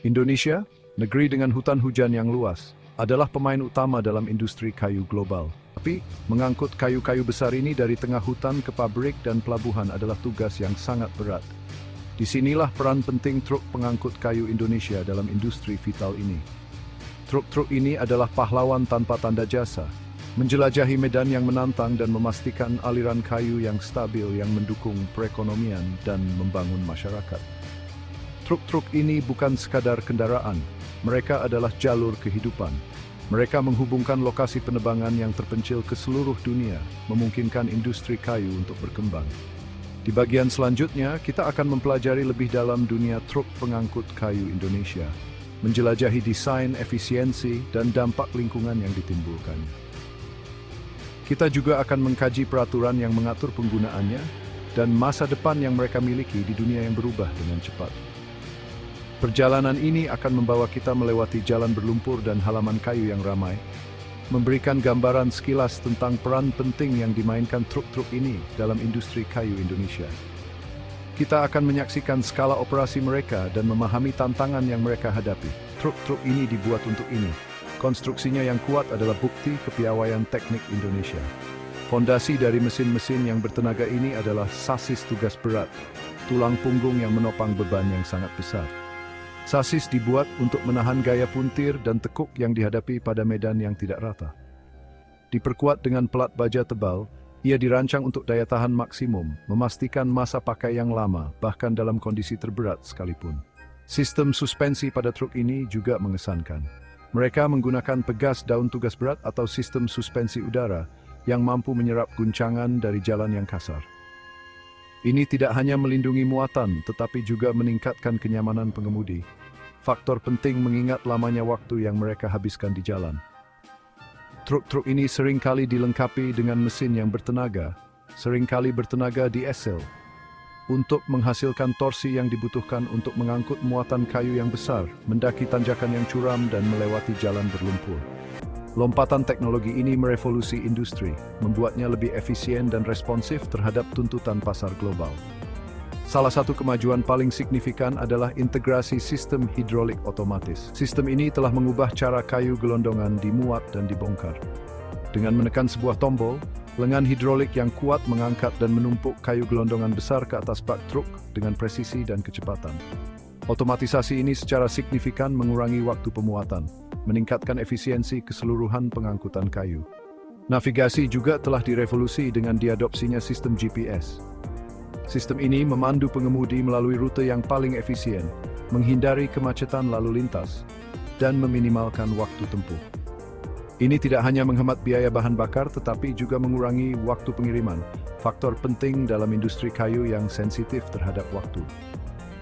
Indonesia, negeri dengan hutan hujan yang luas, adalah pemain utama dalam industri kayu global. Tapi, mengangkut kayu-kayu besar ini dari tengah hutan ke pabrik dan pelabuhan adalah tugas yang sangat berat. Disinilah peran penting truk pengangkut kayu Indonesia dalam industri vital ini. Truk-truk ini adalah pahlawan tanpa tanda jasa, menjelajahi medan yang menantang dan memastikan aliran kayu yang stabil yang mendukung perekonomian dan membangun masyarakat. Truk-truk ini bukan sekadar kendaraan, mereka adalah jalur kehidupan. Mereka menghubungkan lokasi penerbangan yang terpencil ke seluruh dunia, memungkinkan industri kayu untuk berkembang. Di bagian selanjutnya, kita akan mempelajari lebih dalam dunia truk pengangkut kayu Indonesia, menjelajahi desain, efisiensi, dan dampak lingkungan yang ditimbulkan. Kita juga akan mengkaji peraturan yang mengatur penggunaannya dan masa depan yang mereka miliki di dunia yang berubah dengan cepat. Perjalanan ini akan membawa kita melewati jalan berlumpur dan halaman kayu yang ramai, memberikan gambaran sekilas tentang peran penting yang dimainkan truk-truk ini dalam industri kayu Indonesia. Kita akan menyaksikan skala operasi mereka dan memahami tantangan yang mereka hadapi. Truk-truk ini dibuat untuk ini. Konstruksinya yang kuat adalah bukti kepiawaian teknik Indonesia. Fondasi dari mesin-mesin yang bertenaga ini adalah sasis tugas berat, tulang punggung yang menopang beban yang sangat besar. Sasis dibuat untuk menahan gaya puntir dan tekuk yang dihadapi pada medan yang tidak rata. Diperkuat dengan pelat baja tebal, ia dirancang untuk daya tahan maksimum, memastikan masa pakai yang lama, bahkan dalam kondisi terberat sekalipun. Sistem suspensi pada truk ini juga mengesankan. Mereka menggunakan pegas daun tugas berat atau sistem suspensi udara yang mampu menyerap guncangan dari jalan yang kasar. Ini tidak hanya melindungi muatan, tetapi juga meningkatkan kenyamanan pengemudi. Faktor penting mengingat lamanya waktu yang mereka habiskan di jalan. Truk-truk ini seringkali dilengkapi dengan mesin yang bertenaga, seringkali bertenaga diesel, untuk menghasilkan torsi yang dibutuhkan untuk mengangkut muatan kayu yang besar, mendaki tanjakan yang curam dan melewati jalan berlumpur. Lompatan teknologi ini merevolusi industri, membuatnya lebih efisien dan responsif terhadap tuntutan pasar global. Salah satu kemajuan paling signifikan adalah integrasi sistem hidrolik otomatis. Sistem ini telah mengubah cara kayu gelondongan dimuat dan dibongkar. Dengan menekan sebuah tombol, lengan hidrolik yang kuat mengangkat dan menumpuk kayu gelondongan besar ke atas bak truk dengan presisi dan kecepatan. Otomatisasi ini secara signifikan mengurangi waktu pemuatan, meningkatkan efisiensi keseluruhan pengangkutan kayu. Navigasi juga telah direvolusi dengan diadopsinya sistem GPS. Sistem ini memandu pengemudi melalui rute yang paling efisien, menghindari kemacetan lalu lintas, dan meminimalkan waktu tempuh. Ini tidak hanya menghemat biaya bahan bakar, tetapi juga mengurangi waktu pengiriman, faktor penting dalam industri kayu yang sensitif terhadap waktu.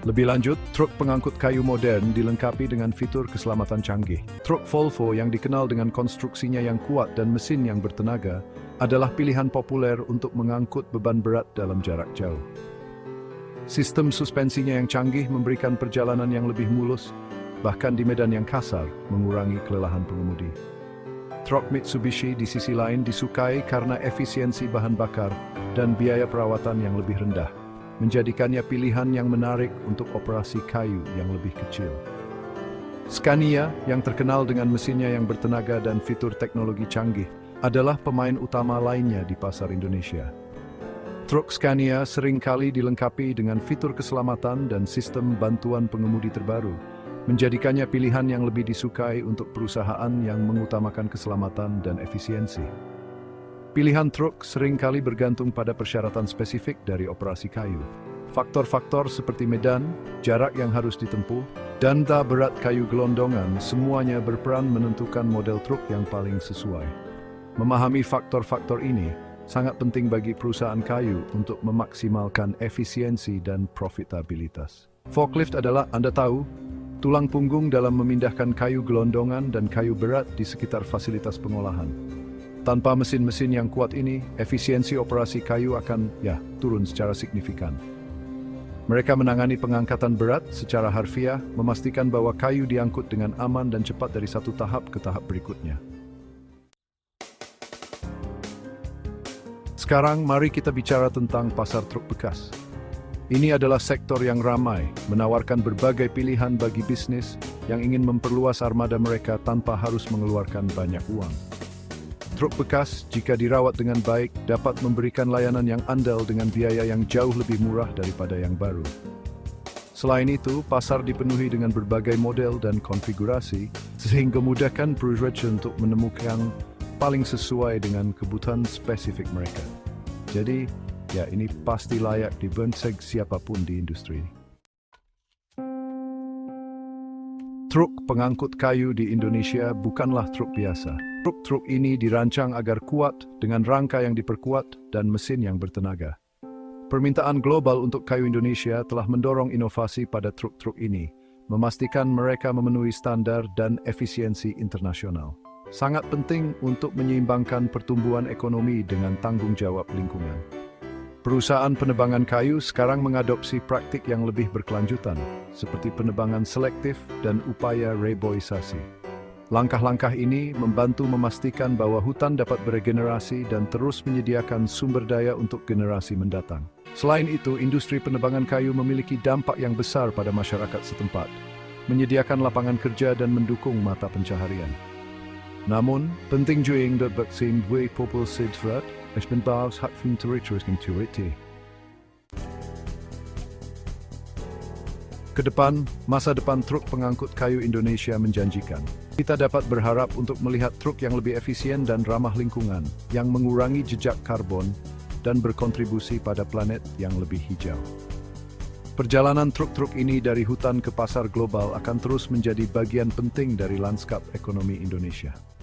Lebih lanjut, truk pengangkut kayu modern dilengkapi dengan fitur keselamatan canggih. Truk Volvo yang dikenal dengan konstruksinya yang kuat dan mesin yang bertenaga adalah pilihan populer untuk mengangkut beban berat dalam jarak jauh. Sistem suspensinya yang canggih memberikan perjalanan yang lebih mulus, bahkan di medan yang kasar, mengurangi kelelahan pengemudi. Truk Mitsubishi di sisi lain disukai karena efisiensi bahan bakar dan biaya perawatan yang lebih rendah, menjadikannya pilihan yang menarik untuk operasi kayu yang lebih kecil. Scania, yang terkenal dengan mesinnya yang bertenaga dan fitur teknologi canggih, adalah pemain utama lainnya di pasar Indonesia. Truk Scania seringkali dilengkapi dengan fitur keselamatan dan sistem bantuan pengemudi terbaru, menjadikannya pilihan yang lebih disukai untuk perusahaan yang mengutamakan keselamatan dan efisiensi. Pilihan truk seringkali bergantung pada persyaratan spesifik dari operasi kayu. Faktor-faktor seperti medan, jarak yang harus ditempuh, dan berat kayu gelondongan semuanya berperan menentukan model truk yang paling sesuai. Memahami faktor-faktor ini sangat penting bagi perusahaan kayu untuk memaksimalkan efisiensi dan profitabilitas. Forklift adalah, Anda tahu, tulang punggung dalam memindahkan kayu gelondongan dan kayu berat di sekitar fasilitas pengolahan. Tanpa mesin-mesin yang kuat ini, efisiensi operasi kayu akan, turun secara signifikan. Mereka menangani pengangkatan berat secara harfiah, memastikan bahwa kayu diangkut dengan aman dan cepat dari satu tahap ke tahap berikutnya. Sekarang, mari kita bicara tentang pasar truk bekas. Ini adalah sektor yang ramai, menawarkan berbagai pilihan bagi bisnis yang ingin memperluas armada mereka tanpa harus mengeluarkan banyak uang. Truk bekas, jika dirawat dengan baik, dapat memberikan layanan yang andal dengan biaya yang jauh lebih murah daripada yang baru. Selain itu, pasar dipenuhi dengan berbagai model dan konfigurasi, sehingga memudahkan perusahaan untuk menemukan paling sesuai dengan kebutuhan spesifik mereka. Jadi, ya ini pasti layak dibenseg siapapun di industri ini. Truk pengangkut kayu di Indonesia bukanlah truk biasa. Truk-truk ini dirancang agar kuat dengan rangka yang diperkuat dan mesin yang bertenaga. Permintaan global untuk kayu Indonesia telah mendorong inovasi pada truk-truk ini, memastikan mereka memenuhi standar dan efisiensi internasional. Sangat penting untuk menyeimbangkan pertumbuhan ekonomi dengan tanggung jawab lingkungan. Perusahaan penebangan kayu sekarang mengadopsi praktik yang lebih berkelanjutan, seperti penebangan selektif dan upaya reboisasi. Langkah-langkah ini membantu memastikan bahwa hutan dapat beregenerasi dan terus menyediakan sumber daya untuk generasi mendatang. Selain itu, industri penebangan kayu memiliki dampak yang besar pada masyarakat setempat, menyediakan lapangan kerja dan mendukung mata pencaharian. Namun, penting juga untuk vaksin popul sidrat, Espenbaus hat van territory. Kedepan, masa depan truk pengangkut kayu Indonesia menjanjikan. Kita dapat berharap untuk melihat truk yang lebih efisien dan ramah lingkungan, yang mengurangi jejak karbon, dan berkontribusi pada planet yang lebih hijau. Perjalanan truk-truk ini dari hutan ke pasar global akan terus menjadi bagian penting dari lanskap ekonomi Indonesia.